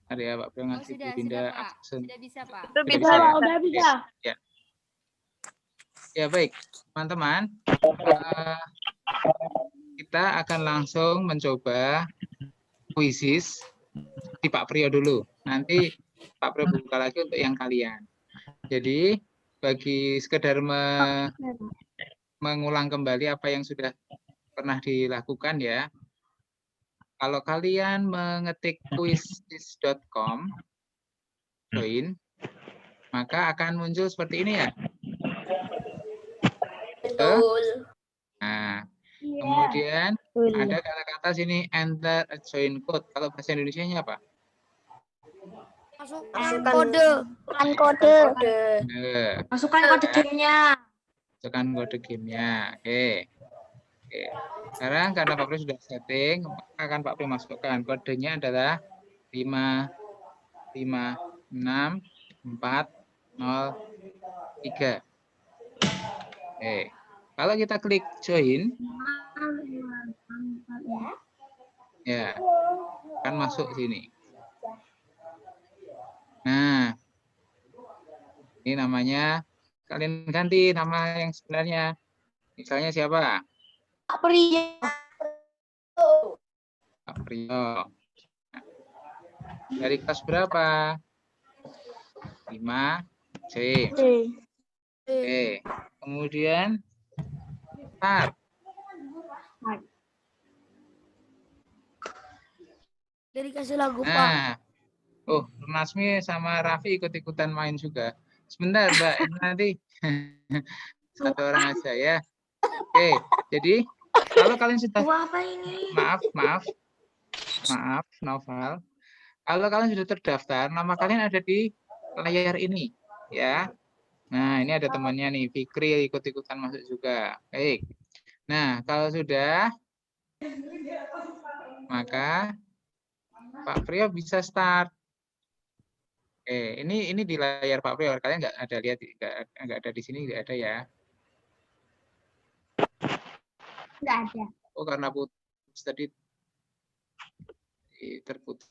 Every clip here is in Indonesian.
Ada ya Pak Prio ngasih Bu Dinda akses. Sudah bisa, Pak. Itu Sudah bisa. bisa ya? Udah bisa. Ya. Ya baik, teman-teman. Kita akan langsung mencoba kuisis di Pak Prio dulu. Nanti Pak Prio buka lagi untuk yang kalian. Jadi bagi sekedar mengulang kembali apa yang sudah pernah dilakukan ya. Kalau kalian mengetik quizizz.com join, maka akan muncul seperti ini ya. Betul. Nah, kemudian ada kata-kata sini enter a join code. Kalau bahasa Indonesianya apa? Masukkan kode. Masukkan kode gamenya. Masukkan kode gamenya. Oke. Sekarang karena Pak Prio sudah setting, akan Pak Prio masukkan. Kodenya adalah 55640 3. Oke. Kalau kita klik join, ya, akan masuk sini. Nah, ini namanya, kalian ganti nama yang sebenarnya. Misalnya siapa? Pak Prio. Pak Prio. Dari kelas berapa? 5C. Oke. Kemudian start. Jadi kasih lagu Pak. Nah, oh, Nasmi sama Raffi ikut-ikutan main juga. Sebentar, Mbak, ini nanti satu orang aja ya. Oke, jadi kalau kalian sudah Apa ini? maaf, Noval. Kalau kalian sudah terdaftar, nama kalian ada di layar ini, ya. Nah, ini ada temannya nih, Fikri ikut-ikutan masuk juga. Baik. Nah, kalau sudah, maka Pak Prio bisa start. Oke, ini di layar Pak Prio. Kalian nggak ada lihat, nggak ada di sini, nggak ada ya? Nggak ada. Oh, karena putus tadi terputus.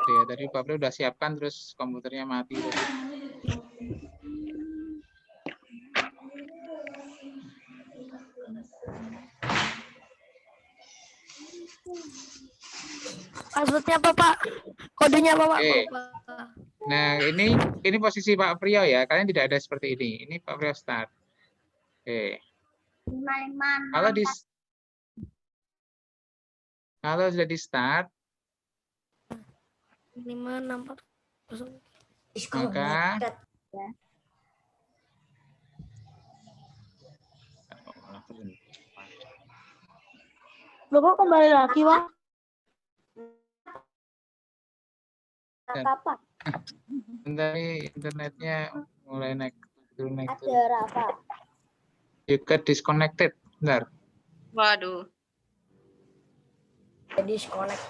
Ya, tadi Pak Prio udah siapkan, terus komputernya mati. Passwordnya apa Pak? Kodenya apa Pak? Oke. Nah, ini posisi Pak Prio ya. Kalian tidak ada seperti ini. Ini Pak Prio start. Oke. Kalau sudah di start, 564. maka Loh kok kembali lagi Pak? Apa? bentar nih, internetnya mulai naik turun. Ada Rafa. You get disconnected. Bentar. Waduh. Disconnect.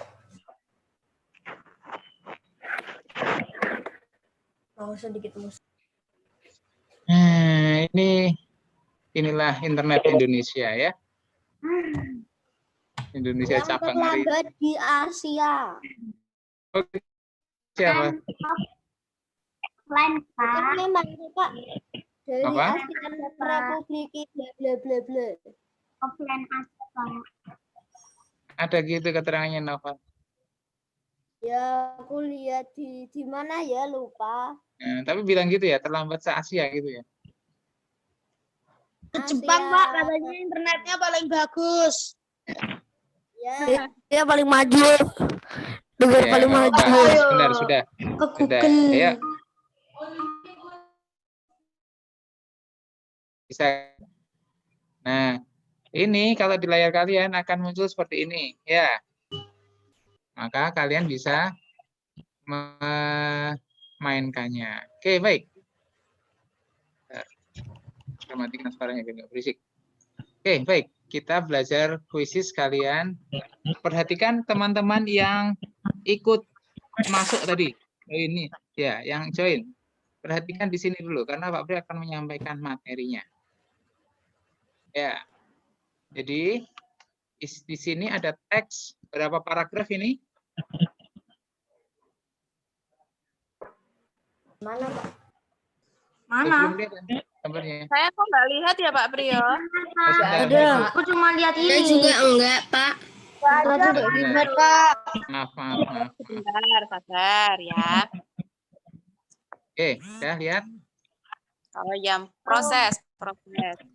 Mau sedikit musik. Nah, inilah internet Indonesia ya. Indonesia Yang cabang hari. terlambat di Asia. Oke. Siapa? Kan memang Pak dari Apa? ASEAN Republik bla bla bla bla. Ada gitu keterangannya Nova. Ya aku lihat di mana ya lupa. Nah, tapi bilang gitu ya, terlambat se-Asia gitu ya. Ke Jepang Pak, katanya internetnya paling bagus. Ya. Dia paling maju. Negara Ya, paling nggak maju. apa-apa. Benar, sudah. Ke Sudah. Google. Ayo. Bisa. Nah, ini kalau di layar kalian akan muncul seperti ini, ya. Maka kalian bisa memainkannya. Oke, baik. Saya matikan suaranya biar nggak berisik. Oke, baik. Kita belajar kuisis kalian. Perhatikan teman-teman yang ikut masuk tadi. Ini ya, yang join. Perhatikan di sini dulu karena Pak Pri akan menyampaikan materinya. Ya. Jadi di sini ada teks berapa paragraf ini? Mana, Pak? Belum lihat kan gambarnya? Saya kok nggak lihat ya Pak Priyo? Oh, sebentar, Ada. Pak. Aku cuma lihat ini. Saya juga enggak, Pak. Sebentar. Kak. Maaf. Bentar, sabar ya. Oke, udah lihat. Oh ya, proses.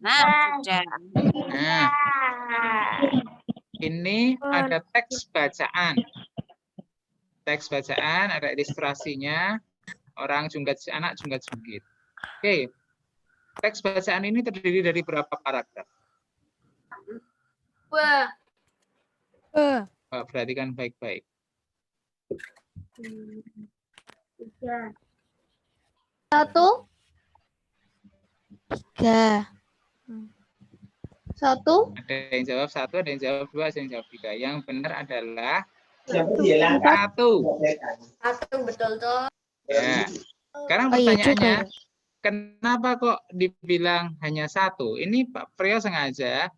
Nah, sudah. Nah, ini ada teks bacaan. Teks bacaan, ada ilustrasinya. Anak jungkat-jungkit. Oke, teks bacaan ini terdiri dari berapa paragraf? Pak, perhatikan baik-baik. 1, 3. 1, Ada yang jawab 1, ada yang jawab 2, ada yang jawab 3. Yang benar adalah 1. 1 betul tuh. Ya. Sekarang Oh iya juga pertanyaannya, ya. kenapa kok dibilang hanya 1? Ini Pak Priyo sengaja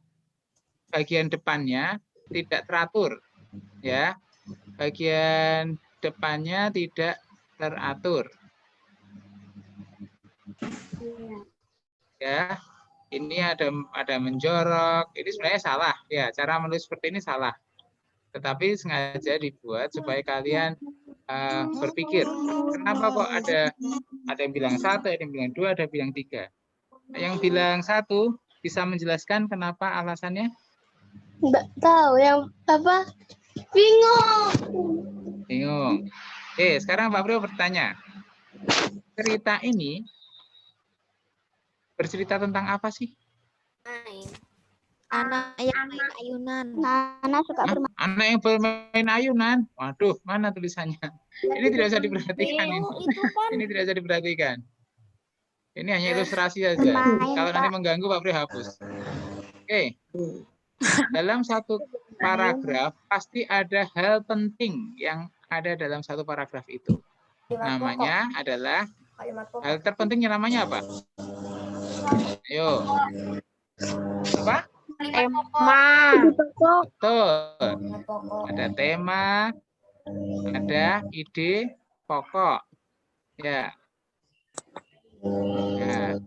bagian depannya tidak teratur, ya. Bagian depannya tidak teratur. Ya, ini ada menjorok. Ini sebenarnya salah, ya. Cara menulis seperti ini salah. Tetapi sengaja dibuat supaya kalian berpikir, kenapa kok ada yang bilang 1, ada yang bilang 2, ada yang bilang 3. Yang bilang 1 bisa menjelaskan kenapa alasannya? Enggak tahu yang apa? Bingung. Oke, sekarang Pak Bro bertanya. Cerita ini bercerita tentang apa sih? Anak yang main ayunan. Anak suka bermain. Anak yang bermain ayunan. Waduh, mana tulisannya? Ini tidak usah diperhatikan ini. Itu kan Ini tidak usah diperhatikan. Ini hanya ilustrasi saja. Kalau nanti mengganggu Pak Bro hapus. Oke. Dalam satu paragraf pasti ada hal penting yang ada dalam satu paragraf itu. Namanya adalah kalimat pokok. hal terpentingnya namanya apa? Ayo. Apa? Tema. Betul. Pokok. Ada tema, ada ide pokok. Ya. Ya.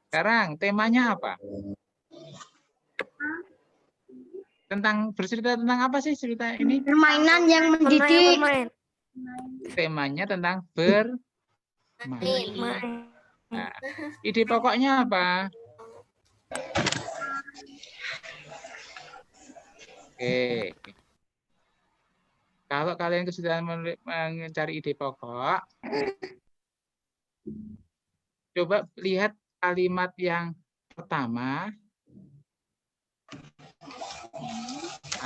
Sekarang temanya apa? Bercerita tentang apa sih cerita ini? Permainan yang mendidik. Temanya tentang bermain. Nah, ide pokoknya apa? Oke. Kalau kalian kesulitan mencari ide pokok, coba lihat kalimat yang pertama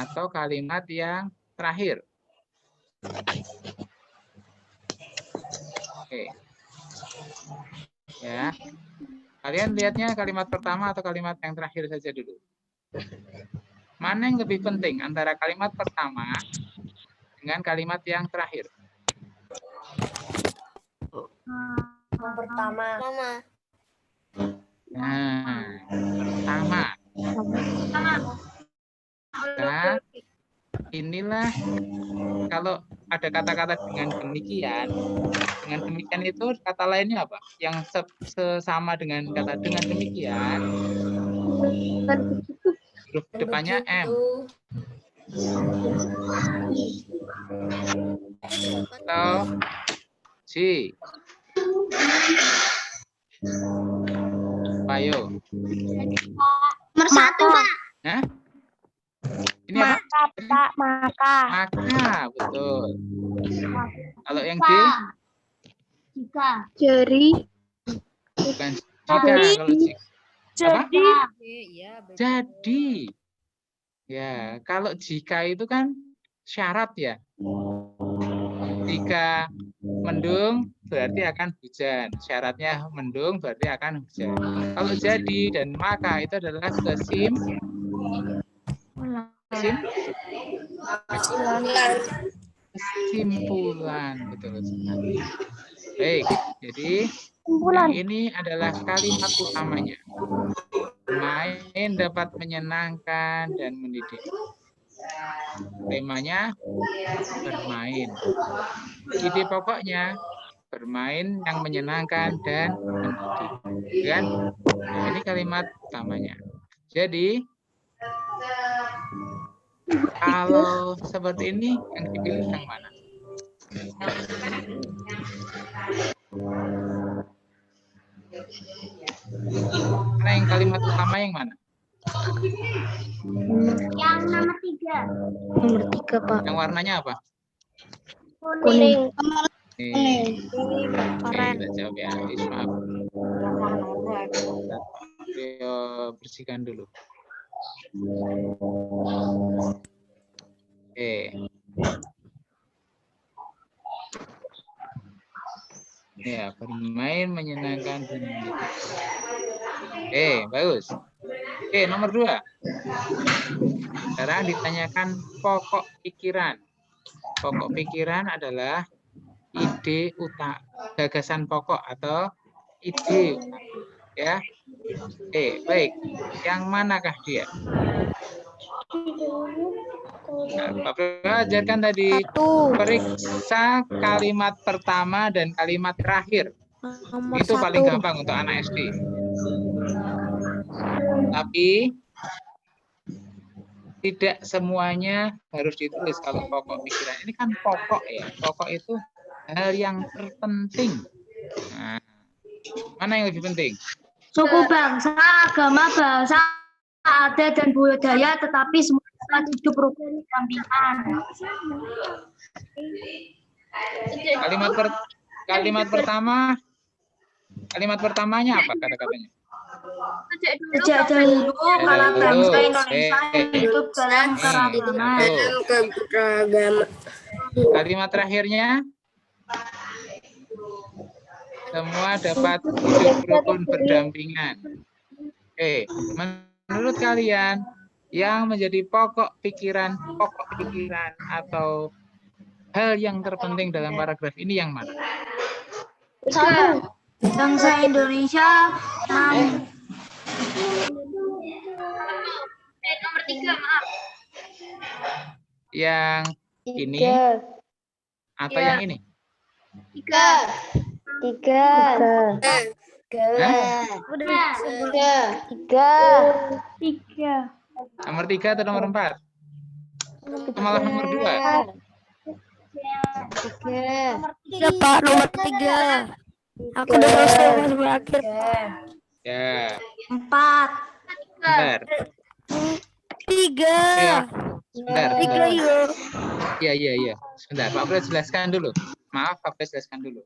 atau kalimat yang terakhir. Oke. Ya. Kalian lihatnya kalimat pertama atau kalimat yang terakhir saja dulu. Mana yang lebih penting antara kalimat pertama dengan kalimat yang terakhir? Yang pertama. Nah, pertama. Nah, inilah kalau ada kata-kata dengan demikian itu kata lainnya apa? Yang sesama dengan kata dengan demikian. Huruf depannya M. Atau J. Ayo. Nomor 1, Pak. Hah? Ini apa? Pak, maka. Maka, betul. Kalau yang J? Jari. Bukan jika. Kalau J. Jadi. Jadi. Ya, kalau jika itu kan syarat ya. Jika mendung berarti akan hujan. Syaratnya mendung berarti akan hujan. Kalau jadi dan maka itu adalah kesimpulan. Betul sekali. Baik, jadi yang ini adalah kalimat utamanya. Main bermain dapat menyenangkan dan mendidik. Temanya bermain. Ide pokoknya bermain yang menyenangkan dan mendidik. Kan? Nah, ini kalimat utamanya. Jadi kalau seperti ini yang dipilih yang mana? Karena yang kalimat utama yang mana? Yang nomor 3. Nomor 3, Pak. Yang warnanya apa? Kuning. Oke, kita jawab ya. Maaf. Ayo bersihkan dulu. Oke. Ya, bermain menyenangkan dan mendidik. Oke, bagus. Oke, nomor 2. Sekarang ditanyakan pokok pikiran. Pokok pikiran adalah ide utama, gagasan pokok atau ide utama. Ya. Baik. Yang manakah dia? Nah, Bapak ajarkan tadi periksa kalimat pertama dan kalimat terakhir. Nomor Itu 1. paling gampang untuk anak SD. Tapi tidak semuanya harus ditulis kalau pokok pikiran. Ini kan pokok ya. Pokok itu hal yang terpenting. Nah, mana yang lebih penting? Suku bangsa, agama, bahasa, adat, dan budaya, tetapi semua dapat hidup rukun berdampingan. Kalimat pertamanya apa kata-katanya? Sejak dahulu, kala bangsa Indonesia hidup dalam keragaman. Kalimat terakhirnya? Semua dapat hidup rukun berdampingan. Menurut kalian yang menjadi pokok pikiran atau hal yang terpenting dalam paragraf ini yang mana? Bangsa Indonesia. Nomor 3, maaf. Yang ini atau yang ini? 3. Nomor 3 atau nomor 4? Malah nomor 2. 3, Pak. Nomor 3. Aku udah selesai sampai akhir. Ya. 4. Bentar. 3. Sebentar. 3 yuk. Iya. Sebentar, Pak Fred jelaskan dulu. Maaf, Pak Fred jelaskan dulu.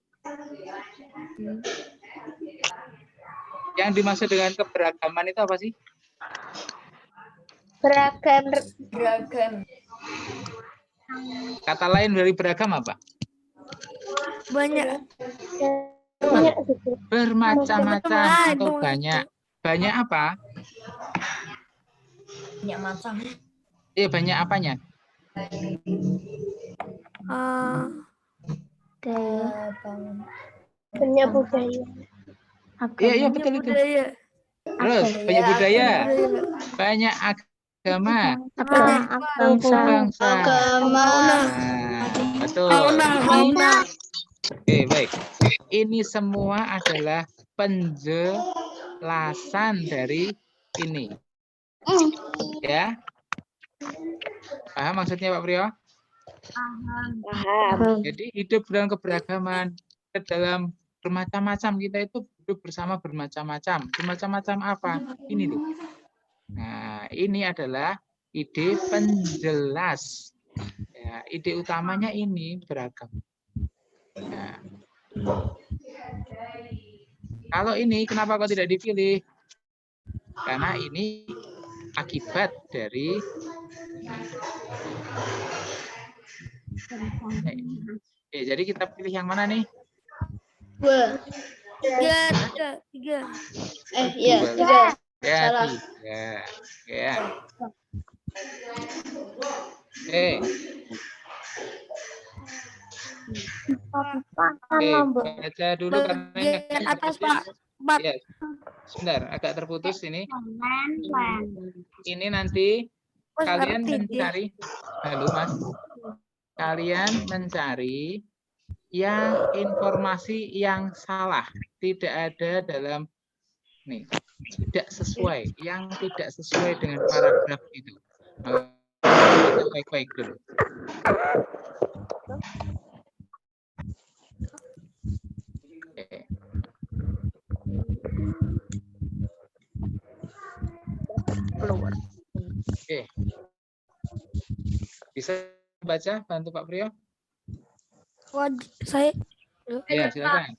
Yang dimaksud dengan keberagaman itu apa sih? Beragam. Kata lain dari beragam apa? Banyak. Bermacam-macam atau banyak. Banyak apa? Banyak macam. Banyak apanya? Banyak budaya. Iya, betul itu. Terus, banyak budaya. Banyak agama. Suku bangsa. Nah, betul. Baik. Ini semua adalah penjelasan dari ini. Ya. Paham maksudnya Pak Priyo? Paham. Jadi hidup dalam keberagaman, dalam bermacam-macam, kita itu hidup bersama bermacam-macam. Bermacam-macam apa? Ini tuh. Nah, ini adalah ide penjelas. Ya, ide utamanya ini beragam. Nah, kalau ini kenapa kok tidak dipilih? Karena ini akibat dari jadi kita pilih yang mana nih? 3. Iya, 3. Salah. 3. Ya. Baca dulu karena Bagian atas, Pak. 4. Ya. sebentar, agak terputus ini. Ini nanti Mas kalian ngerti, mencari, halo Mas, kalian mencari yang informasi yang salah, tidak ada dalam nih, tidak sesuai, yang tidak sesuai dengan paragraf itu. Baik-baik dulu. Oke. Oke. Bisa baca, bantu Pak Priyo? Saya Ya, silakan.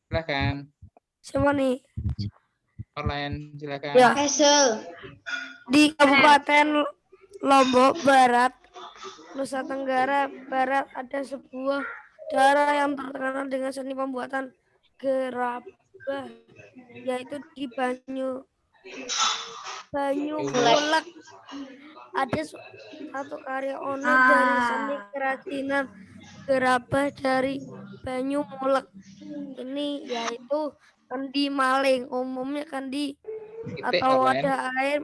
Silakan. siapa nih? Online, silakan. Ya. Di Kabupaten Lombok Barat, Nusa Tenggara Barat ada sebuah daerah yang terkenal dengan seni pembuatan gerabah, yaitu di Banyumulek. Ada satu karya unik dari seni kerajinan gerabah dari Banyumulek ini, yaitu kendi maling. Umumnya kendi Titik, atau online. wadah air,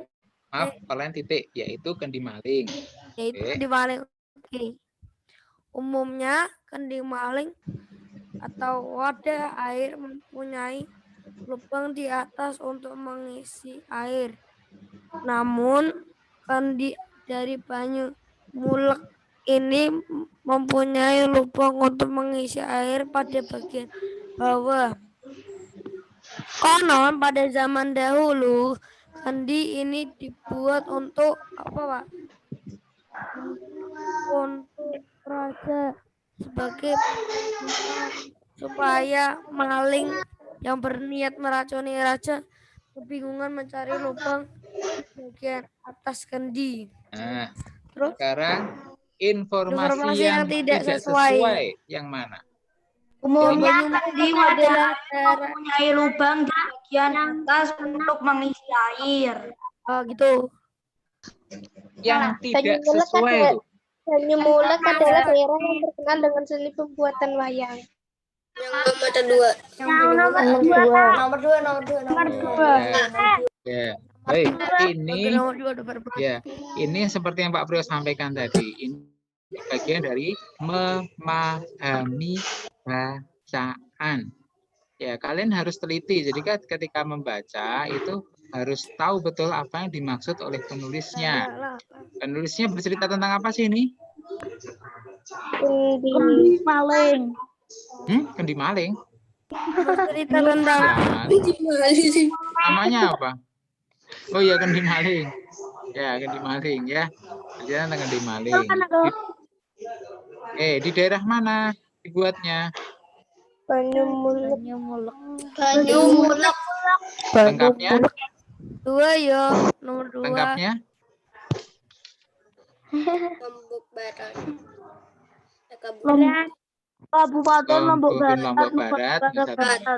Maaf, online titik, yaitu kendi maling. yaitu Oke. kendi maling. Oke. Umumnya kendi maling atau wadah air mempunyai lubang di atas untuk mengisi air. Namun kendi dari Banyumulek ini mempunyai lubang untuk mengisi air pada bagian bawah. Konon pada zaman dahulu kendi ini dibuat untuk apa, Pak? Untuk raja, sebagai supaya maling yang berniat meracuni raja kebingungan mencari lubang bagian atas kendi. Nah, Terus sekarang informasi yang tidak sesuai yang mana? Umumnya Yang kendi adalah wadah daerah mempunyai lubang di bagian atas untuk mengisi air. gitu. Yang tidak sesuai itu. Banyumulek adalah daerah yang terkenal dengan seni pembuatan wayang. Nomor dua. Ya. Baik, ini Nomor 2 udah berapa? ya, ini seperti yang Pak Priyo sampaikan tadi. Ini bagian dari memahami bacaan. Ya, kalian harus teliti. Jadi kan ketika membaca itu harus tahu betul apa yang dimaksud oleh penulisnya. Penulisnya bercerita tentang apa sih ini? Kendi maling. Kendi maling. Bercerita tentang Ya, namanya apa? Oh iya, kendi maling. Ya, kendi maling ya. Bercerita tentang kendi maling. Di daerah mana dibuatnya? Banyumulek. Lengkapnya? 2 ya, nomor 2. Lengkapnya? Kabupaten Lombok Lombok Barat. Nusa Tenggara.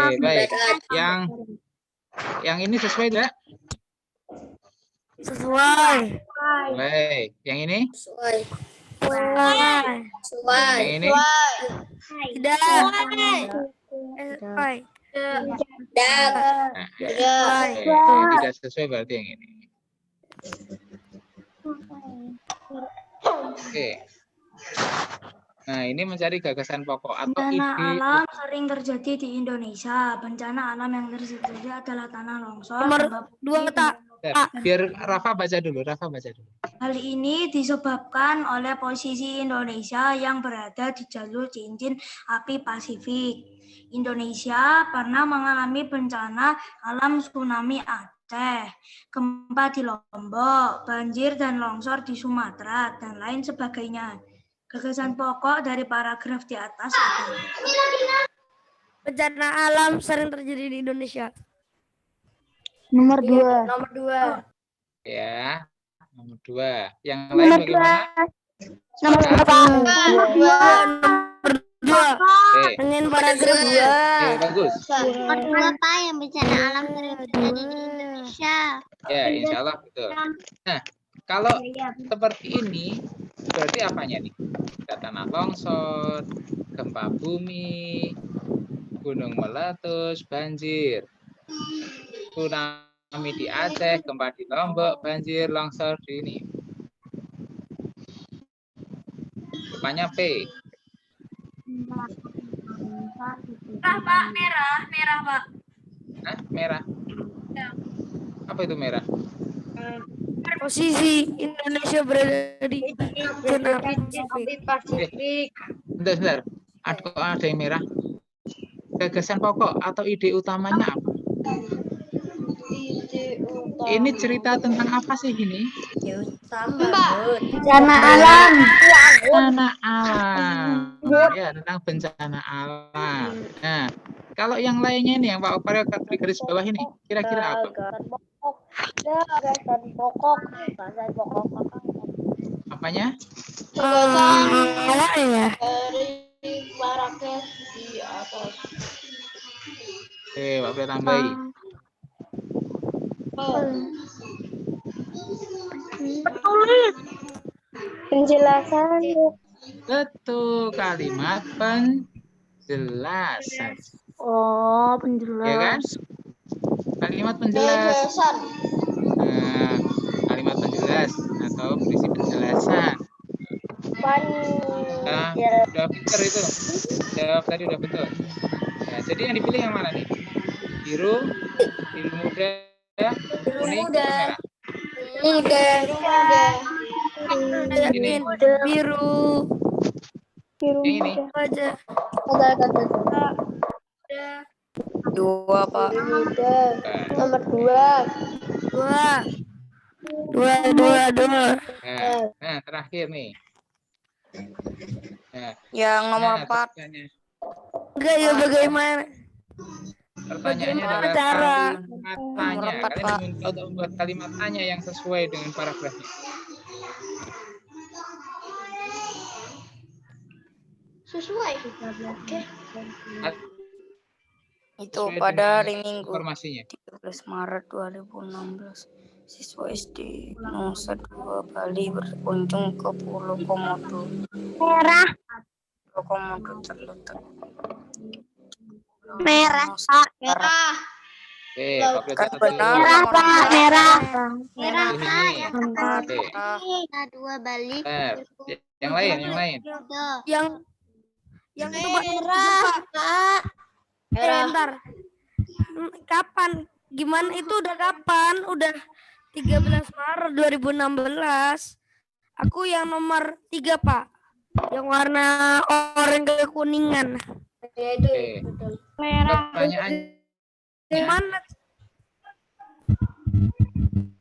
Oke, baik. Yang ini sesuai tidak? Sesuai. Baik. Yang ini? Sesuai. Yang ini? Tidak. Sesuai. Nah, Sesuai. yang tidak sesuai berarti yang ini. Oke. Nah, ini mencari gagasan pokok atau Bencana ide. alam sering terjadi di Indonesia. Bencana alam yang terjadi adalah tanah longsor. Nomor gempa 2 bumi, tak. Biar Rafa baca dulu. Hal ini disebabkan oleh posisi Indonesia yang berada di jalur cincin api Pasifik. Indonesia pernah mengalami bencana alam tsunami Aceh, gempa di Lombok, banjir dan longsor di Sumatera, dan lain sebagainya. Gagasan pokok dari paragraf di atas adalah Bencana alam sering terjadi di Indonesia. nomor 2. Nomor 2. Ya. Nomor 2. Yang lain bagaimana? Nomor Sepakat? 2. Oke. Dengan paragraf 2. Oke, bagus. Apa yang bencana alam sering terjadi di Indonesia? Ya, insya Allah betul. Nah, kalau seperti ini, berarti apanya nih? Tanah longsor, gempa bumi, gunung meletus, banjir. Tsunami di Aceh, gempa di Lombok, banjir, longsor di ini. Rupanya P. Pak, merah, Pak. Hah? Merah. Apa itu merah? Posisi Indonesia berada di zona Pasifik. Sebentar. Ada yang merah. Gagasan pokok atau ide utamanya apa? Ini cerita tentang apa sih ini? Bencana alam. Bencana alam. Ya, tentang bencana alam. Nah, kalau yang lainnya ini yang Pak Opar di garis bawah ini, kira-kira apa? Gagasan pokok. Apanya? Apa ya? Dari paraket di atas. Oke, Pak boleh tambahi. Penjelasan. Betul, kalimat penjelasan. Oh, Ya kan? Kalimat penjelas. Nah, kalimat penjelas atau berisi penjelasan. Nah, udah pinter itu. Jawab tadi udah betul. Nah, jadi yang dipilih yang mana nih? Biru muda, kuning, merah. Ini. Biru. Yang ini. Aja. Dua, Pak. Nomor 2. Dua. Nah, terakhir nih. Nah, Yang nomor 4. Enggak ya bagaimana? Pertanyaannya Bagaimana adalah cara? kalimat tanya. Nomor 4, Kalian Pak. diminta untuk membuat kalimat tanya yang sesuai dengan paragrafnya. Sesuai. Oke. Itu Sesuai pada dengan hari Minggu informasinya. 13 Maret 2016. Siswa SD Nusa Dua Bali berkunjung ke Pulau Komodo. Merah. Pulau Komodo terletak Merah, Nusa Pak. Tenggara. Oke, Pak Bro Kan catat benar. dulu. Merah, Pak. Merah. Merah, Ini. Pak. Yang Empat. Oke. Ah, 2 Bali. Bentar. Yang lain. Yang itu Pak. Bentar. Kapan? Gimana itu udah kapan? Udah 13 Maret 2016. Aku yang nomor 3, Pak. Yang warna oranye kekuningan. Oke.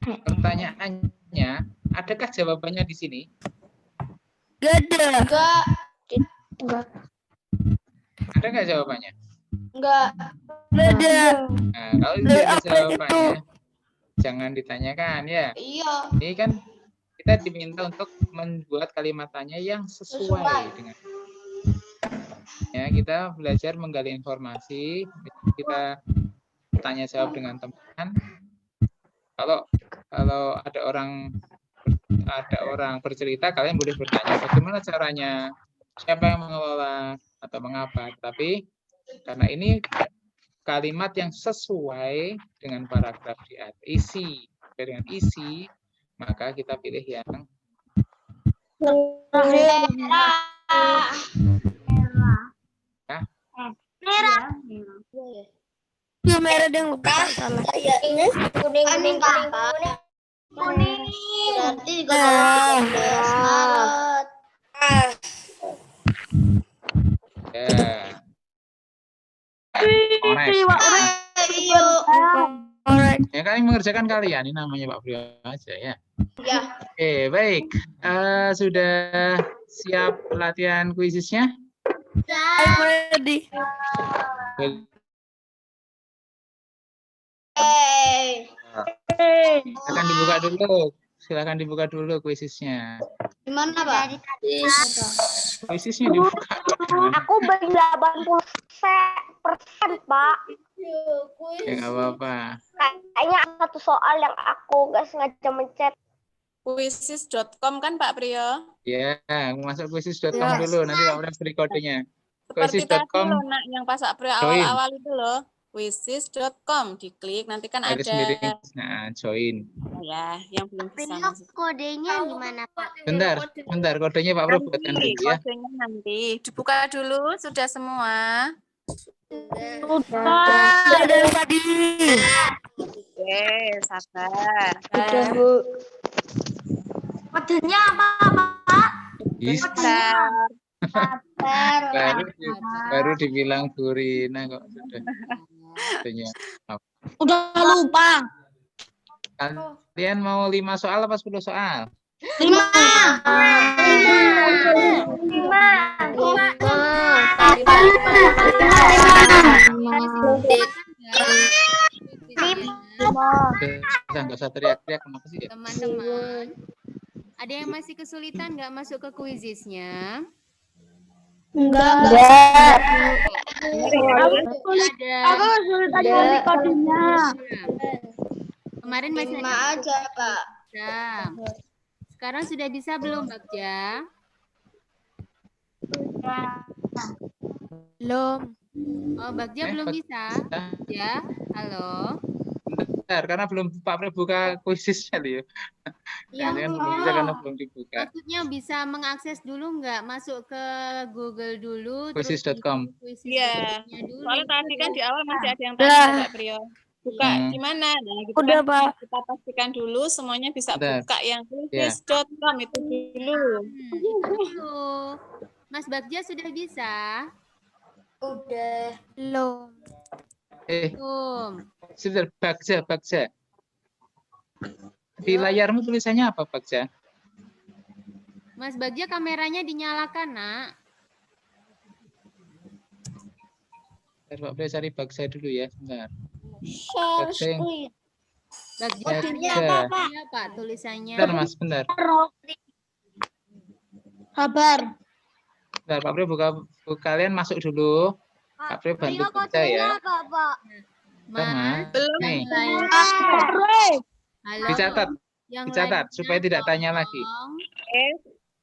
Pertanyaannya, adakah jawabannya di sini? Gak ada. Ada nggak jawabannya? Enggak. Gak ada. Nah, kalau tidak ada Apa jawabannya, jangan ditanyakan ya. Iya. Ini kan kita diminta untuk membuat kalimat tanya yang sesuai dengan. Ya, kita belajar menggali informasi, kita tanya jawab dengan teman. Kalau ada orang bercerita, kalian boleh bertanya bagaimana caranya, siapa yang mengelola atau mengapa. Tapi karena ini kalimat yang sesuai dengan paragraf di atas, dengan isi, maka kita pilih yang Ya, merah yang lupa salah. Kuning. Berarti 13 Maret. ya. Korek. Alright. Ya, kalian mengerjakan kalian, ini namanya Pak Brio aja ya. Ya. Oke, baik. Sudah siap latihan kuisisnya? I'm ready. Silakan dibuka dulu kuisisnya. Gimana, Pak? Kuisisnya dibuka. Aku beri 80%, Pak. Ya, nggak apa-apa. Kayaknya satu soal yang aku nggak sengaja mencet. Quizzes.com kan Pak Priyo? Ya, masuk kuisis.com dulu. Nanti Pak Brio beri kodenya. Seperti tadi Quizzes.com loh nak, yang pas April join. awal-awal itu loh. Quizzes.com diklik nanti kan Garis ada miring. Nah, join. ya yang belum bisa Besok masuk. kodenya gimana, Pak? Bentar, kodenya Pak Bro buatkan Nanti dulu ya. kodenya nanti dibuka dulu sudah semua. Sudah dari tadi. Oke, sabar. Sudah, Bu. Kodenya apa, Pak? Bisa. Baru dibilang Bu Rina kok sudah. Kodenya. Udah lupa. Kalian mau 5 soal apa 10 soal? 5. Nggak usah teriak-teriak, kenapa sih ya? Teman-teman, ada yang masih kesulitan nggak masuk ke quizisnya? Enggak. Ada. Kodenya. Kemarin masih aja, Pak. bisa. Sekarang sudah bisa belum, Bagja? Belum. Oh, Bagja belum bisa. Ya, halo. Bentar, karena belum Pak Pre buka quizisnya loh ya. Jangan belum bisa karena belum dibuka. Maksudnya bisa mengakses dulu nggak? Masuk ke Google dulu. Quizzes.com. Iya. Dulu. Soalnya tadi kan di awal masih ada yang tanya Kak Priyo. Buka Hmm. di mana? Nah, gitu Udah, kan. Pak. Kita pastikan dulu semuanya bisa Bentar. buka yang quizzes.com itu dulu. Itu dulu. Mas Bagja sudah bisa? Belum. Belum. Sebentar, Bagja. Di layarmu tulisannya apa, Bagja? Mas Bagja kameranya dinyalakan, Nak. Bentar, Pak Pre cari Bagja dulu ya, sebentar. Share Bagja yang Bagja Bagja. iya, Pak, tulisannya. Bentar, Mas, bentar. Kabar. Bentar, Pak Pre buka kalian masuk dulu. Pak Pre bantu Bagja ya. Pak? Bentar, Mas. Belum. Nih, Halo. dicatat lainnya supaya tidak tanya lagi.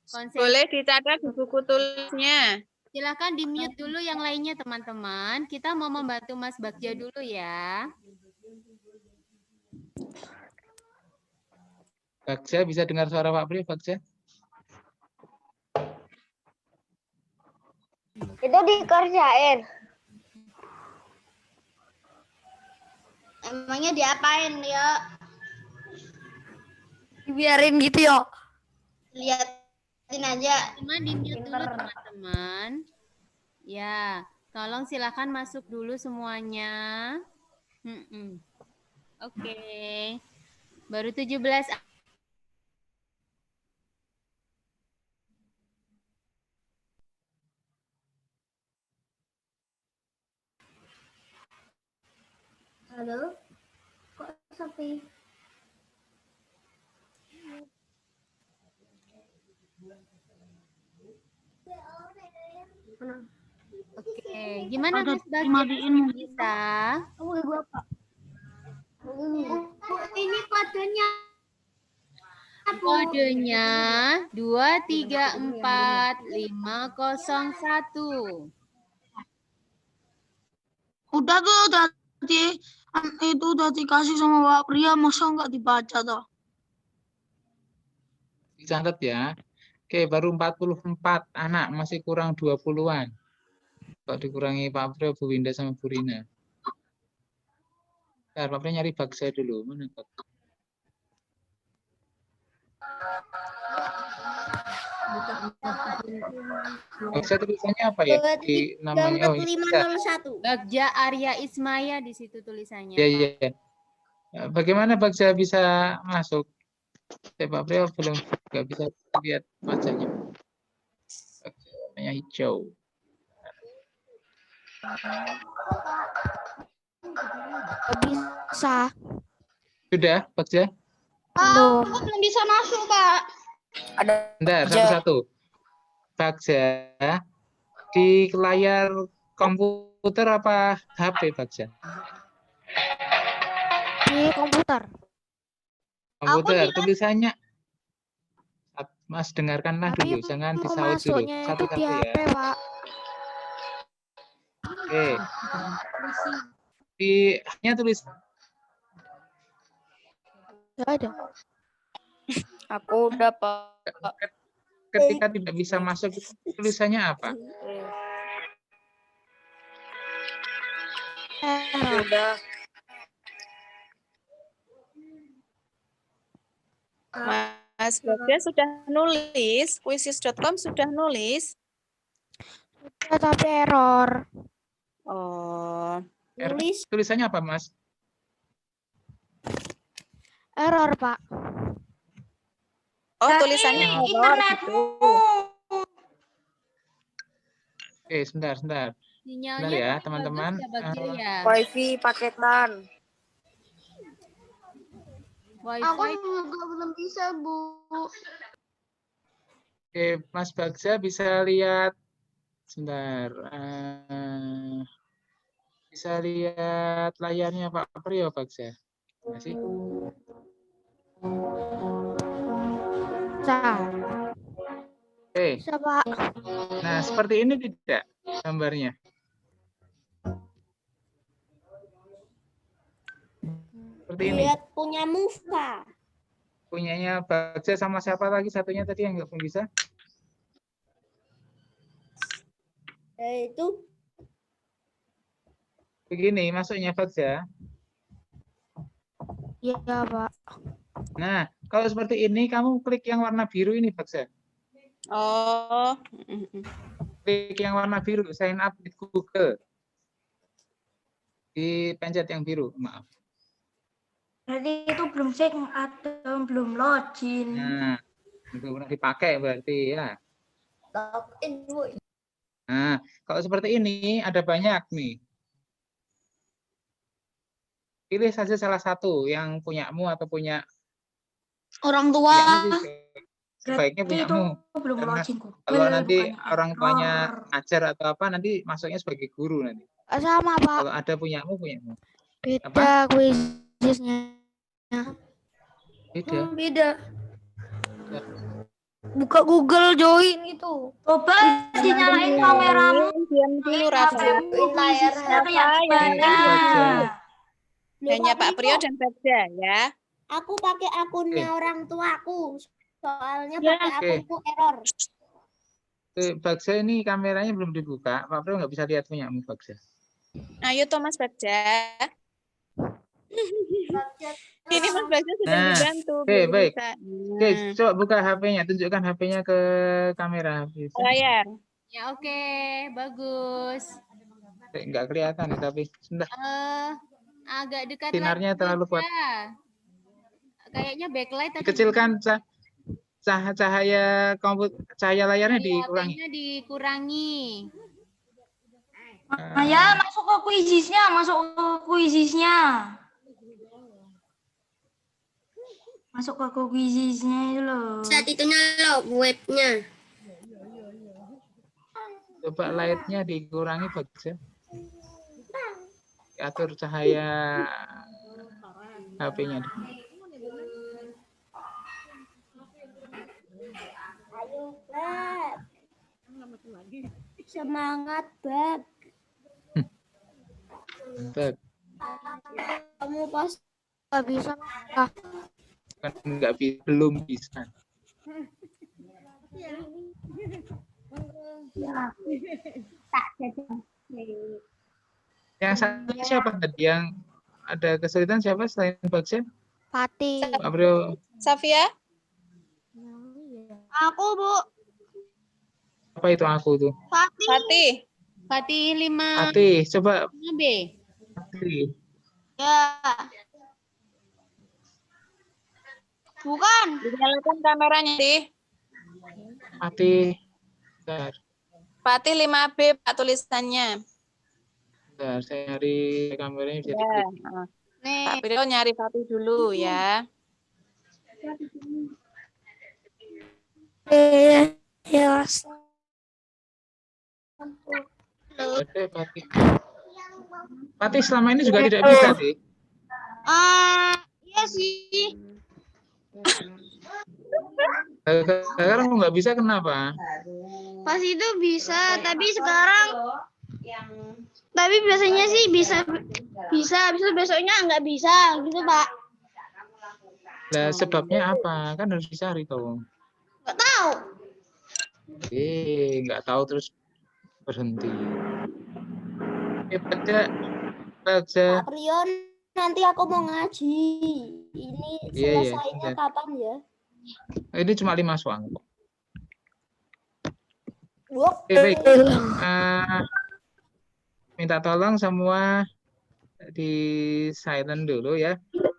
Konsen- Boleh dicatat di buku tulisnya. Silakan di-mute dulu yang lainnya, teman-teman. Kita mau membantu Mas Bagja dulu ya. Bagja bisa dengar suara Pak Pri, Bagja? Itu dikerjain. Emangnya diapain ya? Biarin gitu ya. Liatin aja. Cuma di-mute dulu, teman-teman. Ya, tolong silakan masuk dulu semuanya. Oke. Baru 17. Halo? Kok sepi? Oke, gimana Mas Bagja? Bisa? Ini kodenya. Kodenya 234501. Udah tuh tadi itu udah dikasih sama Pak Pria, masa nggak dibaca toh? Dicatat ya. Oke, baru 44 anak, masih kurang 20-an. Kok dikurangi Pak Pri, Bu Winda sama Bu Rina. Bentar, Pak Pri nyari Bagja dulu. Mana Pak? Bagja tulisannya apa ya? Di namanya oh, bisa. Bagja Arya Ismaya di situ tulisannya. Ya, ya. Bagaimana Bagja bisa masuk? Pak Pri belum nggak bisa lihat wajahnya. Bagja warnanya hijau. Bisa. Sudah, Bagja? Belum. Aku belum bisa masuk, Pak. Bentar, satu-satu. Bagja, di layar komputer apa HP, Bagja? Di komputer. Komputer, tulisannya. Mas, dengarkanlah Tapi dulu, jangan mau disaut dulu. masuknya itu Satu-satu di HP, ya. Pak. Oke. Hanya tulis Nggak ada. Aku udah, Pak. ketika tidak bisa masuk tulisannya apa? Udah. Mas Bagja sudah nulis, quizzes.com sudah nulis. Sudah, tapi error. Oh, Tulisannya apa, Mas? Error, Pak. oh Jadi tulisannya error internetmu. gitu. Oke, sebentar. Sebentar Sinyalnya ya, tapi teman-teman. bagus ya, Bagja ya. Wifi paketan. Wifi juga belum bisa, Bu. Oke, Mas Bagja bisa lihat. Sebentar. Bisa lihat layarnya Pak Priyo, Bagja. Nggak sih? Bisa. Oke. Bisa, Pak. Nah, seperti ini tidak gambarnya? Seperti ini. Punya Mufa. Punyanya Bagja sama siapa lagi satunya tadi yang nggak bisa? Itu Begini masuknya Bagja. Iya, Pak. Nah, kalau seperti ini kamu klik yang warna biru ini Bagja. Oh, Klik yang warna biru, sign up di Google. Dipencet yang biru, maaf. Berarti itu belum sign atau belum login. Nah, belum pernah dipakai berarti ya. login, Bu. Nah, kalau seperti ini ada banyak nih. Pilih saja salah satu yang punyamu atau punya Orang tua. punyamu sih sebaiknya Berarti itu punyamu. belum Karena login Google. kalau nanti bukannya orang tuanya error. ngajar atau apa nanti masuknya sebagai guru nanti. Sama, Pak. Kalau ada punyamu. Beda quiznya. Beda. Beda. Buka Google join itu. Coba dinyalain kameramu. diam dulu Rafa. Layar Hanya Pak Priyo dan Bagja ya. Aku pakai akunnya Oke. orang tuaku. Soalnya Ya. pakai Oke. akunku error. Bagja ini kameranya belum dibuka. Pak Priyo nggak bisa lihat punyamu Bagja. Ayo Thomas Bagja. Ini Mas Bagja sudah Nah, dibantu. oke, belum baik. bisa. Oke, coba buka HP-nya, tunjukkan HP-nya ke kamera. Bisa? Layar. ya oke, bagus. Nggak kelihatan ya, tapi sebentar. Agak dekat Sinarnya lagi, terlalu kuat. Bagja. Kayaknya backlight atau Dikecilkan cahaya layarnya Iya, dikurangi. kayaknya dikurangi. Ya, masuk ke quizisnya. Masuk ke quizisnya itu loh. Saat itunya loh webnya. Coba light-nya dikurangi Bagja. Atur cahaya HP-nya. Ayo, Bab. Semangat, Bab. Bag. Kamu pasti Nggak bisa. Ah, Kan belum bisa. tak jadi. Yang satu siapa tadi yang ada kesulitan siapa selain Bagja? Pati. Pak Bro, Safia? Aku, Bu. apa itu aku tuh? Fatih. Fatih 5 Ati, coba B. Ati. Ya. Bukan. Dinyalakan kameranya, Tih. Ati. Bentar, Fatih 5B, Pak tulisannya. bentar, saya nyari kameranya bisa Ya. diklik. Nih. Pak Priyo nyari Fatih dulu ya. Ya, Oke, Pati. Pati selama ini juga tidak bisa sih. Iya sih. Sekarang nggak bisa kenapa? Pas itu bisa, tapi sekarang Tapi biasanya sih bisa besoknya nggak bisa gitu Pak. Lah sebabnya apa? Kan harus dicari tuh. Nggak tahu. Nggak tahu terus berhenti. Baca. Pak Prion, nanti aku mau ngaji. Ini Iya, selesainya iya. kapan ya? Ini cuma 5 soal kok. Oke. Baik. Minta tolong semua di silent dulu ya.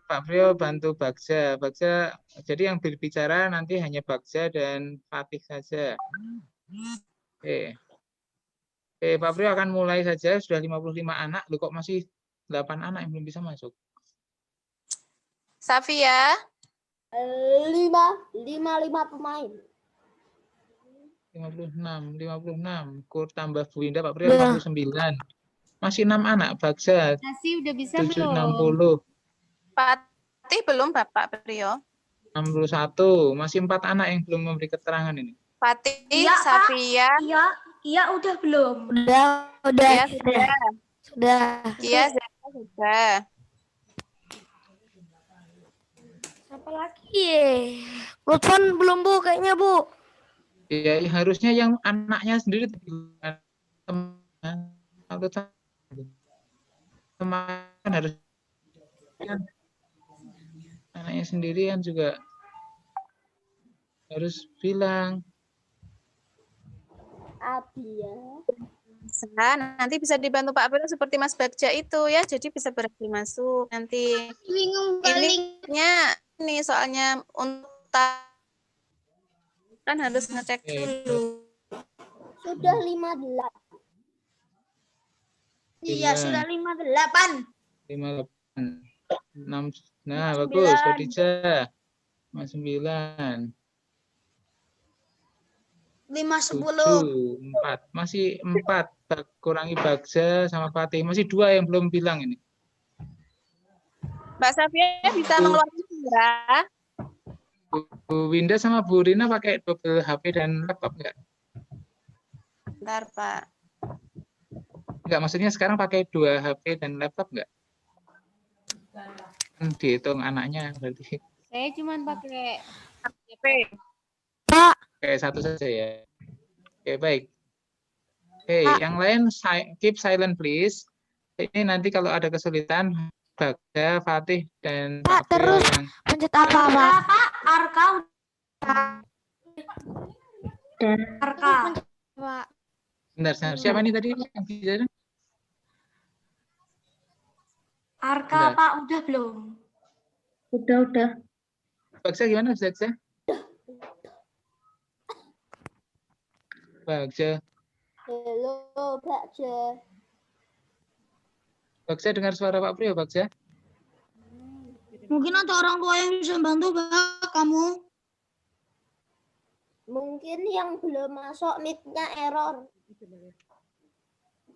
Pak Prio bantu Bagja. Bagja, jadi yang berbicara nanti hanya Bagja dan Fatih saja. Oke. Oke, Pak Prio akan mulai saja. Sudah 55 anak. Loh, kok masih 8 anak yang belum bisa masuk? Safia, 5 pemain. 56. Kur tambah Bu Indah, Pak Prio 59. Masih 6 anak. Bagja Nasi udah bisa 760. Fatih belum Bapak Prio? 61. Masih 4 anak yang belum memberi keterangan ini. Fatih, Iya, Pak. Safia, Iya udah belum. Udah, Iya sudah. sudah. Iya sudah. Siapa lagi? Lutfan belum Bu, kayaknya Bu. Ya, harusnya yang anaknya sendiri teman harus anaknya sendirian juga harus bilang. Abi ya. Nanti bisa dibantu Pak Prio seperti Mas Bagja itu ya, jadi bisa berhasil masuk nanti. Bingung paling. Ini soalnya untuk kan harus ngecek dulu. Sudah 58. Iya, sudah 58. 58. 6. Nah, bagus, Khadijah. 59. 510. 4. Masih 4. Kurangi Bagja sama Fatih. Masih 2 yang belum bilang ini. Mbak Safia bisa mengeluarkan suara. Bu Winda sama Bu Rina pakai double HP dan laptop enggak? Bentar, Pak. Enggak, maksudnya sekarang pakai 2 HP dan laptop enggak? Dihitung anaknya berarti. Saya cuma pakai HP. Pak. Kayak satu saja ya. Oke, baik. Oke, yang lain keep silent please. Ini nanti kalau ada kesulitan Bagja, Fatih, dan Pak, Pak Prio terus yang pencet apa, Pak? Arka. Pak. Bentar, siapa ini tadi yang bicara? Arka, Bentar. Pak, udah belum? Udah. Bagja gimana, Bagja? Bagja. Halo, Bagja. Bagja dengar suara Pak Prio, Bagja? Mungkin ada orang tua yang bisa bantu Bak, kamu. Mungkin yang belum masuk mic-nya error.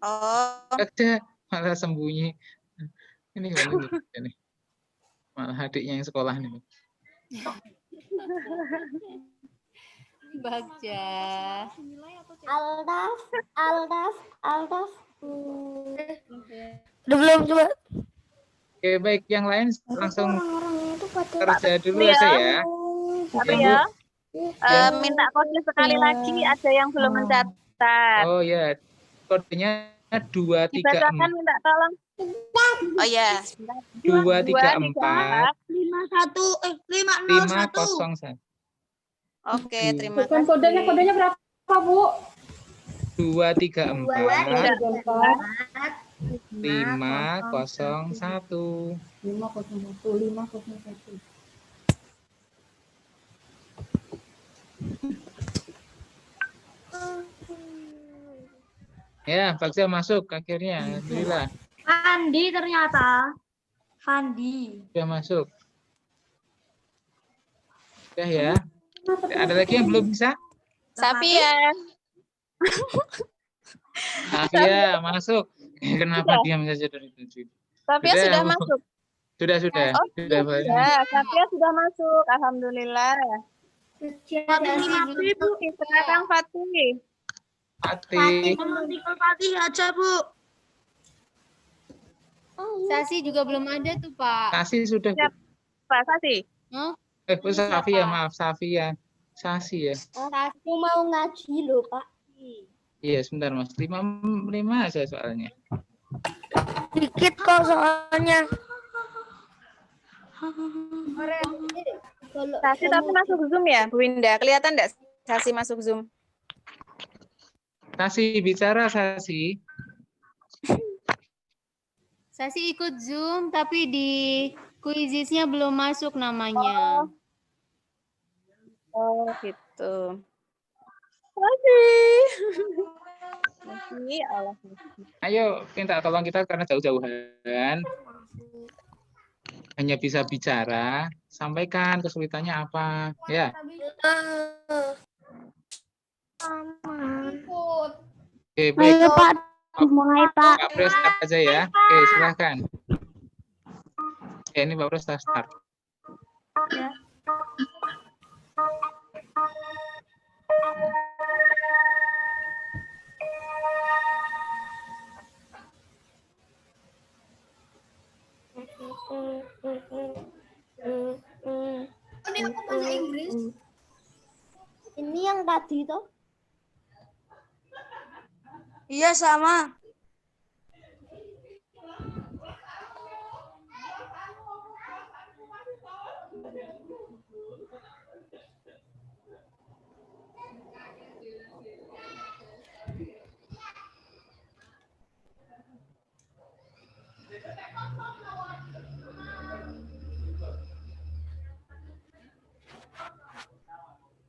Oh, Bagja malah sembunyi. Ini nih. Malah adiknya yang sekolah nih. Bagja. Aldaf. Udah belum coba? Oke, baik. Yang lain langsung Orang-orangnya itu pada kerja dulu aja ya. Pak Ya, Bu. Prio. Minta kode sekali lagi, ada yang belum mencatat. Oh ya, kodenya 234. Dibacakan minta tolong. Oh ya. 234 501. 501. Oke, terima Bukan kasih. kodenya berapa, Bu? 234 501. 501. Ya, Bagja masuk akhirnya. Alhamdulillah. Fandi ternyata. Fandi. Sudah masuk. Sudah ya. Ada lagi yang belum bisa? Safia. Safia masuk. Kenapa diam saja dari tadi? Safia sudah masuk. Sudah. Oh, Sudah. ya, Safia sudah masuk. Alhamdulillah. Sekarang Fatih. Fatih. Fatih aja, Bu. Sasi juga belum ada tuh, Pak. Sasi sudah. Bu. Pak Sasi. Hah? Safi ya, maaf Safi ya. Sasi ya. Aku mau ngaji loh, Pak. Iya, sebentar Mas. 5 aja soalnya. Dikit kok soalnya. Sasi tapi masuk Zoom ya, Bu Winda? Kelihatan enggak Sasi masuk Zoom? Sasi bicara Sasi. Sasi ikut Zoom tapi di Quiziznya belum masuk namanya. Oh, gitu. Sasi. Sasi, Allah. Ayo minta tolong kita karena jauh-jauhan. Hanya bisa bicara, sampaikan kesulitannya apa, ya. Oke, baik. Ayo Pak, mulai Pak. Pak Pres start aja ya. Oke, silahkan. Ini Pak Pres start. Ini aku bahasa Inggris. Ini yang tadi toh? Iya sama.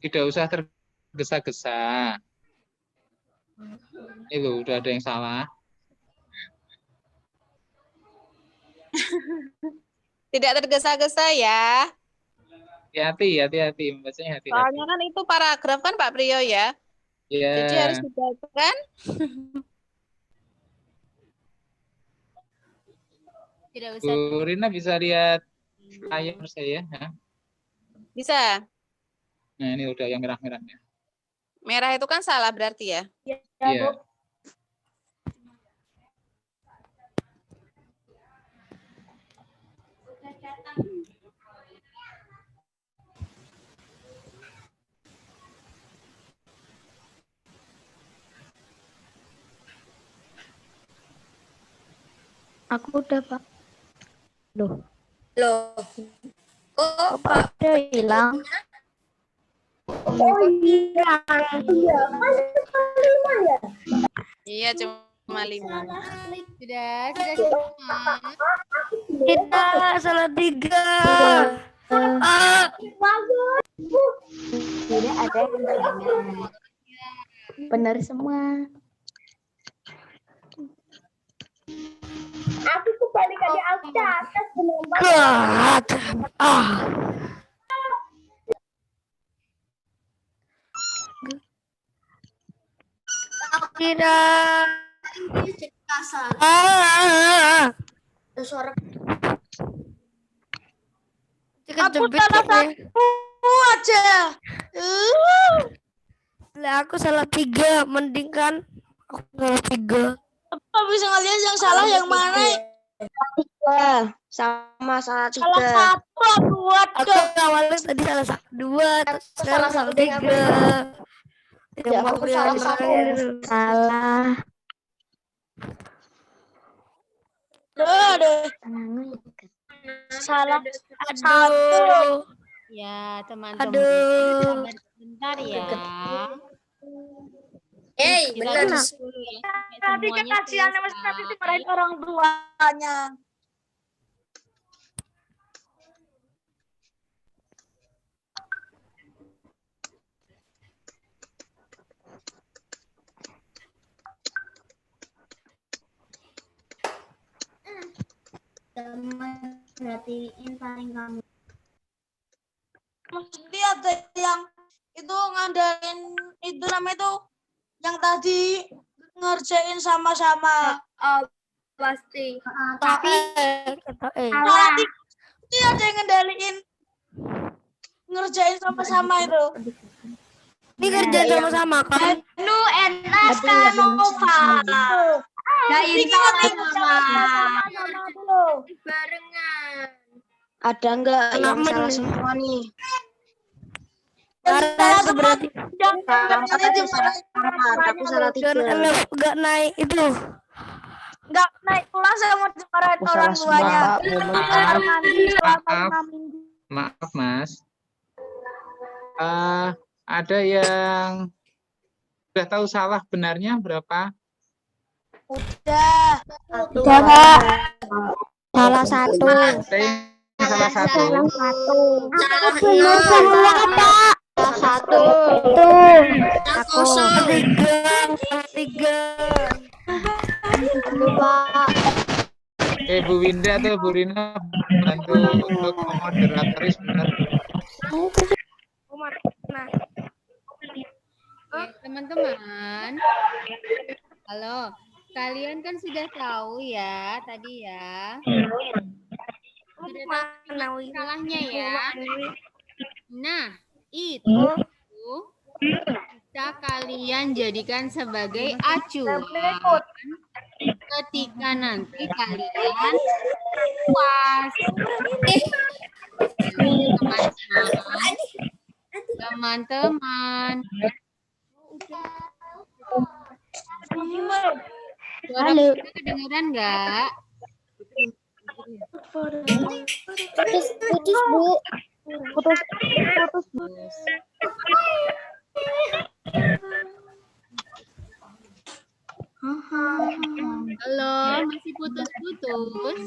Tidak usah tergesa-gesa. Itu udah ada yang salah. Tidak tergesa-gesa ya. Hati-hati, membacanya hati-hati. Soalnya kan itu paragraf kan Pak Priyo ya. Ya. Jadi harus dibaca kan? Tidak usah. Bu Rina bisa lihat layar saya? Hah? Bisa. Nah, ini udah yang merah-merahnya. Merah itu kan salah berarti ya? Iya. Aku udah Pak. Loh, Kok Pak udah hilang? Iya, cuma 5. Sudah semua. Kita salah 3. Tidak ada yang benar. Benar semua. Aku kembalikan di atas belum. Tidak. kasar. Suara Aku salah satu aja. Lah aku salah 3, mending kan aku salah 3. Apa bisa ngeliat yang salah yang mana? Sama salah 3. Salah satu buat Aku awalnya tadi salah 2, sekarang salah 3. Yang aku yang salah terakhir. Salah. Aduh. Salah satu. Ya, teman-teman. Aduh. Sabar sebentar ya. Hey, Kita benar. tunggu dulu ya, sampai Nanti semuanya kasihan mas selesai. nanti dimarahin orang tuanya. Perhatiin paling kamu. Mesti ada yang itu ngadain itu namanya itu yang tadi ngerjain sama-sama. Pasti. Tapi nanti ada yang ngendaliin ngerjain sama-sama itu. Ini kerja sama-sama kan? Nu enak Nova. Barengan. Ada enggak yang Teman. salah semua nih? Barengan itu berarti. Salah 4 aja, salah 4. Aku salah 3. Enggak naik itu. Nggak naik kelas sama dimarahin Aku orang salah semua, tuanya. Pak. Maaf, Mas. Ada yang sudah tahu salah benarnya berapa? Udah. Udah, Pak. Salah 1. Ada yang salah satu. Benar semua, Pak. Salah 1. Aku. Tiga. Pak. Bu Winda atau Bu Rina bantu untuk moderatoris benar. Nah, Oke, teman-teman. Halo, kalian kan sudah tahu ya tadi ya. Sudah tahu salahnya ya. Nah, itu bisa kalian jadikan sebagai acuan ketika nanti kalian puas. Teman-teman. Suara kita kedengeran nggak? Putus, Bu. Putus. Halo, masih putus-putus?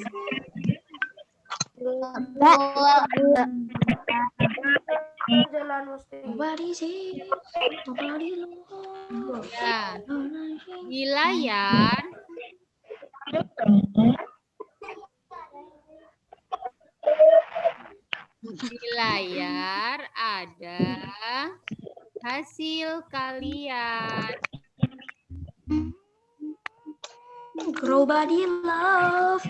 Ya, di layar ada hasil kalian. Grow body love.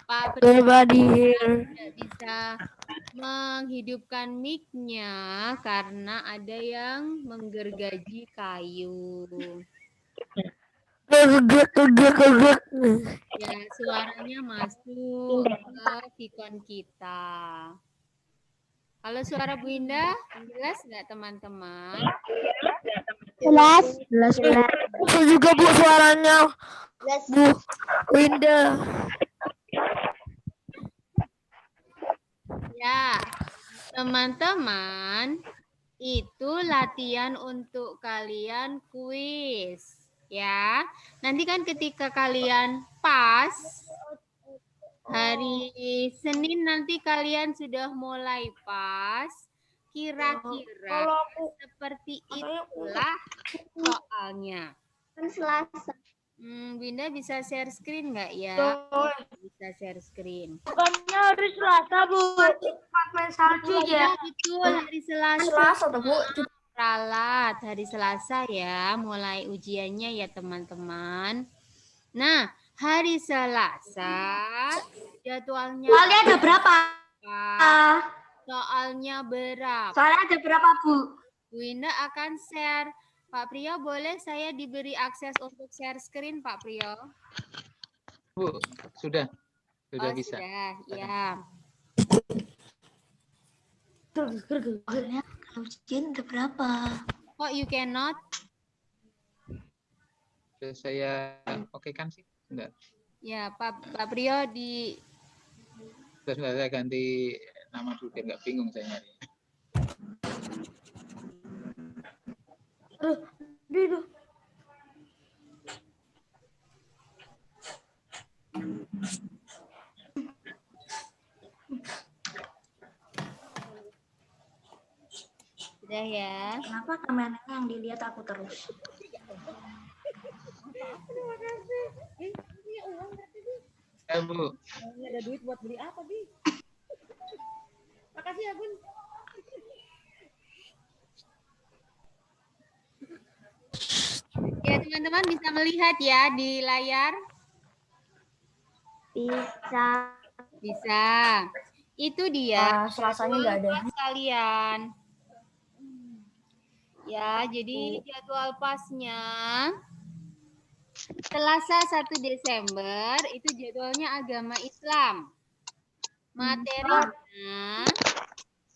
Pak Berbadi here. tidak bisa menghidupkan mic-nya karena ada yang menggergaji kayu. Ya, suaranya masuk ke Vicon kita. Kalau suara Bu Indah, jelas nggak teman-teman? Jelas. Itu juga Bu suaranya. Bu Winda. Ya, teman-teman, itu latihan untuk kalian kuis. Ya, nanti kan ketika kalian pas, hari Senin nanti kalian sudah mulai pas, kira-kira seperti itulah soalnya. Selasa. Winda bisa share screen nggak ya? Bisa share screen. Bukannya hari Selasa, Bu. Main salju ya. Betul, hari Selasa. Selasa tuh, Bu. Ralat hari Selasa ya, mulai ujiannya ya teman-teman. Nah, hari Selasa jadwalnya Soalnya ada berapa? Soalnya berapa? Soalnya ada berapa, Bu? Bu Indah akan share. Pak Priyo, boleh saya diberi akses untuk share screen, Pak Priyo? Bu, sudah bisa. Sudah, ya. Soalnya ujian ada berapa? Kok you cannot? Sudah saya oke kan sih? Enggak. Ya, Pak Priyo di... Sudah saya ganti nama dulu biar nggak bingung saya nyari. Sudah ya. Kenapa kameranya yang dilihat aku terus? Bu. Ada duit buat beli apa, Bi? Makasih ya, Bun. Ya, teman-teman bisa melihat ya di layar? Bisa. Itu dia. Selasanya nggak ada. Kalian. Ya, jadi jadwal pasnya Selasa 1 Desember itu jadwalnya agama Islam. Materinya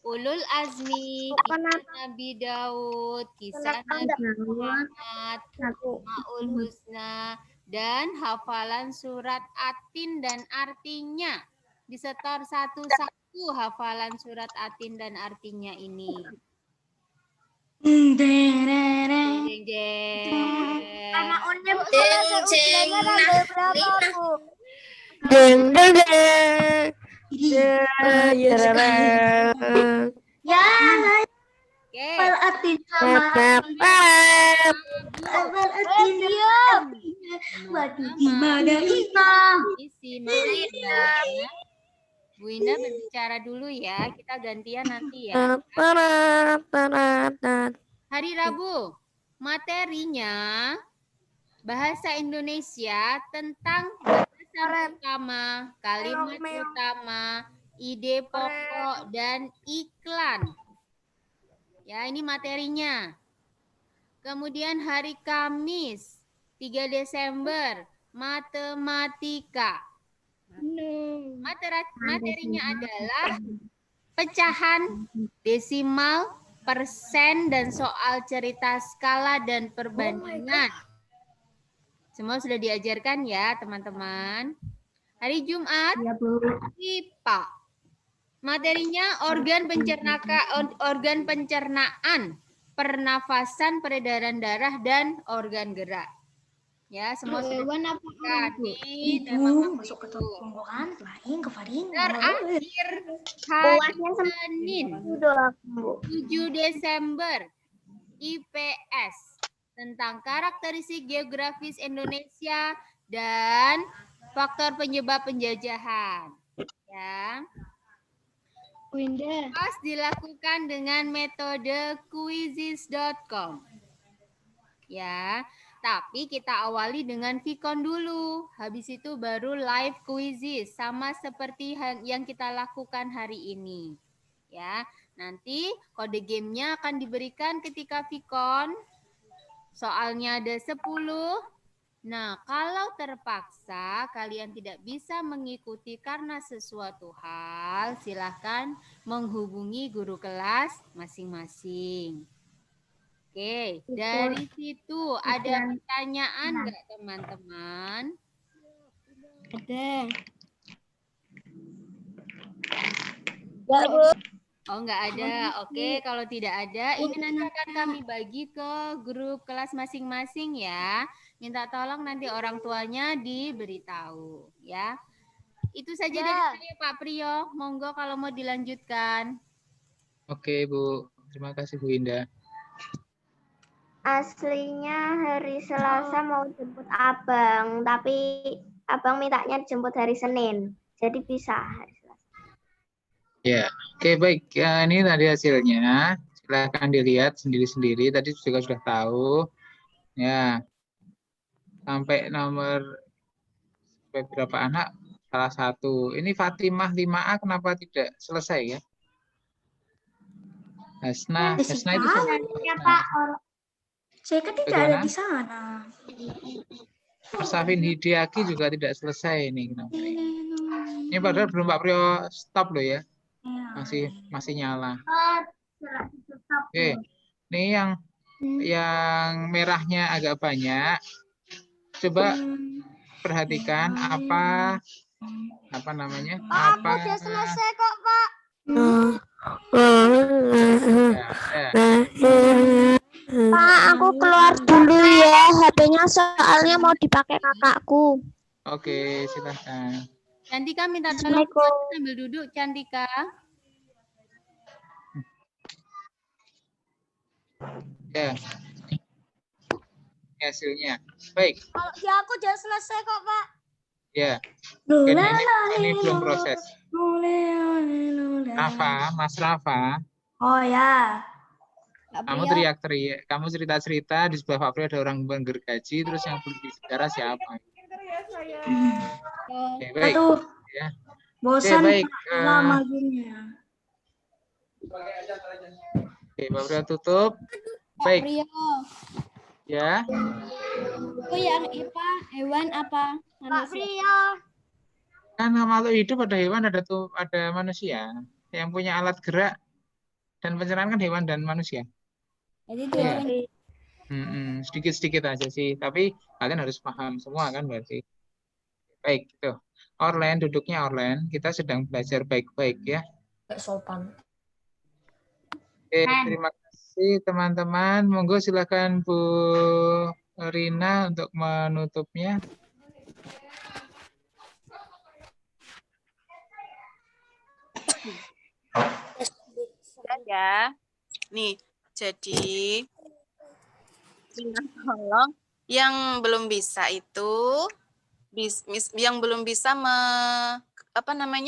Ulul Azmi, kisah Nabi Daud, kisah Nabi Muhammad, Ma'ul Husna, dan hafalan surat Atin dan artinya. Disetor satu-satu hafalan surat Atin dan artinya ini. Jeng jeng. Anak unem usianya tanggal berapa, Bu? Deng deng deng. Ya, Oke. Al-Atin sama Al-Atin waduh gimana ini? Isi mana? Bu Indah berbicara dulu ya. Kita gantian nanti ya. Hari Rabu. Materinya bahasa Indonesia tentang bahasan utama, kalimat utama, ide pokok, dan iklan. Ya, ini materinya. Kemudian hari Kamis, 3 Desember, matematika. Materinya adalah pecahan, desimal, persen, dan soal cerita skala dan perbandingan. Semua sudah diajarkan ya, teman-teman. Hari Jumat, IPA. Materinya organ pencernaan, pernafasan, peredaran darah, dan organ gerak. Ya, semua sudah diajarkan di tema Masuk ke tongkrongan, lain ke faring. terakhir hari Senin 7 Desember IPS tentang karakteristik geografis Indonesia dan faktor penyebab penjajahan. Ya. Pas dilakukan dengan metode quizzes.com. Ya, tapi kita awali dengan Vicon dulu. Habis itu baru live quizzes sama seperti yang kita lakukan hari ini. Ya, nanti kode gamenya akan diberikan ketika Vicon. Soalnya ada 10. Nah, kalau terpaksa kalian tidak bisa mengikuti karena sesuatu hal, silahkan menghubungi guru kelas masing-masing. Oke, dari situ ada pertanyaan nggak teman-teman? Ada. Oh, nggak ada. Oke, kalau tidak ada, ini nanti akan kami bagi ke grup kelas masing-masing ya. Minta tolong nanti orang tuanya diberitahu ya. Itu saja dari saya Pak Priyo. Monggo kalau mau dilanjutkan. Oke, Bu. Terima kasih, Bu Indah. Aslinya hari Selasa mau jemput abang, tapi abang mintanya jemput hari Senin. Jadi bisa hari Selasa. Ya, oke baik. Ya, ini tadi hasilnya. Silakan dilihat sendiri-sendiri. Tadi juga sudah tahu. Ya, sampai nomor beberapa anak salah satu. Ini Fatimah 5A kenapa tidak selesai ya? Hasna itu Saya kan tidak ada di sana. Persafin Hidiaki juga tidak selesai ini. Ini padahal belum Pak Priyo stop loh ya. Masih nyala. Oke. Ini yang merahnya agak banyak. Coba perhatikan apa namanya? Pak, aku udah selesai kok, Pak. Pak, aku keluar dulu ya. HP-nya soalnya mau dipakai kakakku. Oke, silahkan. Cantika minta tolong sambil duduk, Cantika. Ya. Ini hasilnya. Baik. Kalau ya aku udah selesai kok, Pak. Ya. Oke, ini belum proses. Rafa, Mas Rafa. Oh ya. Kamu teriak-teriak, kamu cerita-cerita di sebelah Pak Priyo ada orang menggergaji, terus yang belum bicara siapa? Oke, baik. Aduh. Ya. Bosan. Oke, baik. Lama gini. Oke, Pak Priyo tutup. Baik. Ya. Oh, yang IPA hewan apa manusia? Kan makhluk hidup ada hewan, ada manusia. Yang punya alat gerak dan pencernaan kan hewan dan manusia. Jadi Iya. dua. Sedikit-sedikit aja sih. Tapi kalian harus paham semua kan berarti. Baik, itu. Orlen, duduknya Orlen. Kita sedang belajar baik-baik ya. Sopan. Oke, terima kasih teman-teman. Monggo silakan Bu Rina untuk menutupnya. Ya. Nih, jadi tolong yang belum bisa itu yang belum bisa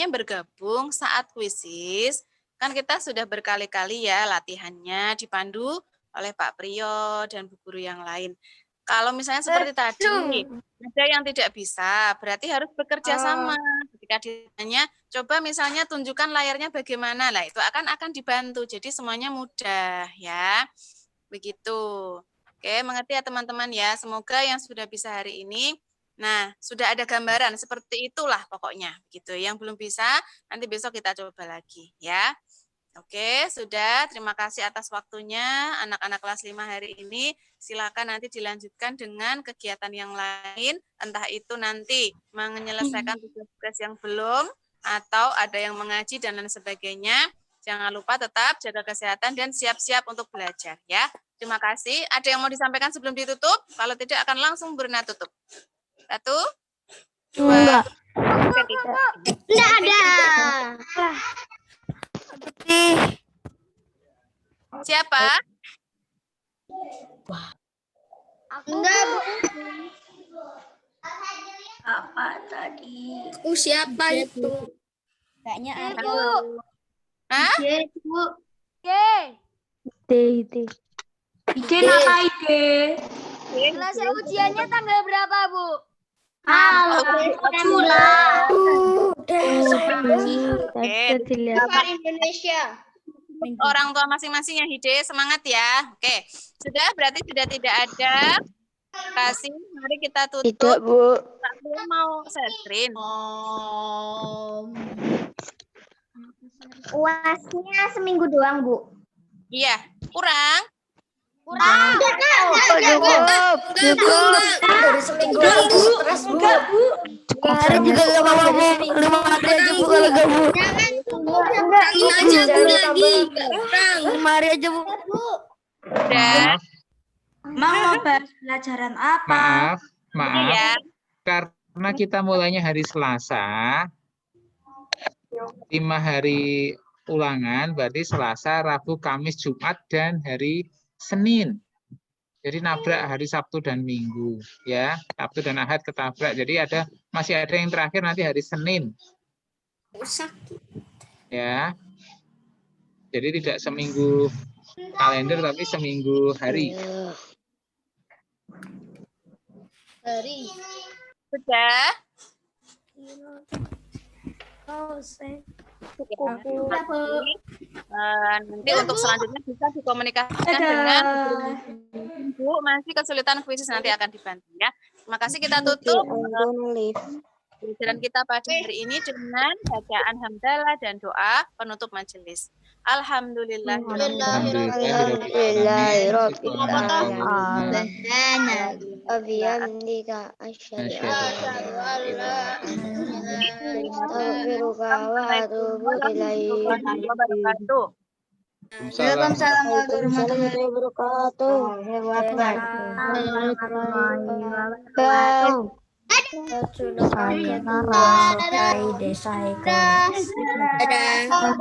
bergabung saat kuisis, kan kita sudah berkali-kali ya latihannya dipandu oleh Pak Priyo dan Bu Guru yang lain. Kalau misalnya seperti tadi, ada yang tidak bisa, berarti harus bekerja sama. Ketika ditanya, coba misalnya tunjukkan layarnya bagaimana, lah itu akan dibantu. Jadi semuanya mudah ya. Begitu. Oke, mengerti ya teman-teman ya. Semoga yang sudah bisa hari ini, nah sudah ada gambaran seperti itulah pokoknya. Gitu. Yang belum bisa, nanti besok kita coba lagi ya. Oke, sudah. Terima kasih atas waktunya anak-anak kelas 5 hari ini. Silakan nanti dilanjutkan dengan kegiatan yang lain, entah itu nanti menyelesaikan tugas-tugas yang belum, atau ada yang mengaji dan lain sebagainya. Jangan lupa tetap jaga kesehatan dan siap-siap untuk belajar ya. Terima kasih. Ada yang mau disampaikan sebelum ditutup? Kalau tidak akan langsung Bruna tutup. 1, 2, 3. Tidak ada. Siapa? Enggak, Bu. Apa tadi? Siapa itu? Kayaknya ada. Hah? Bu. Ide. Ide apa ide? Selesai ujiannya tanggal berapa, Bu? Indonesia. Orang tua masing-masing yang Hide, semangat ya. Oke, sudah berarti sudah tidak ada. Kasih, mari kita tutup. Tidak, Bu. Saya mau share screen. UASnya seminggu doang, Bu. Iya, kurang. Dari seminggu stres, Bu. Hari juga gak apa-apa, Bu. 5 hari aja, Bu, kalau gak, Bu. Ini aja, Bu, lagi. 5 hari aja, Bu. Udah. Mau bahas pelajaran apa? Maaf. Ya. Karena kita mulainya hari Selasa, 5 hari ulangan, berarti Selasa, Rabu, Kamis, Jumat, dan hari Senin. Jadi nabrak hari Sabtu dan Minggu, ya. Sabtu dan Ahad ketabrak. Jadi masih ada yang terakhir nanti hari Senin. Ya. Jadi tidak seminggu kalender, tapi seminggu hari. Sudah. Nanti untuk selanjutnya bisa dikomunikasikan dengan Bu. Masih kesulitan kuisis nanti akan dibantu ya. Terima kasih, kita tutup pelajaran kita pada hari ini dengan bacaan hamdalah dan doa penutup majelis. Waalaikumsalam warahmatullahi wabarakatuh. Dadah.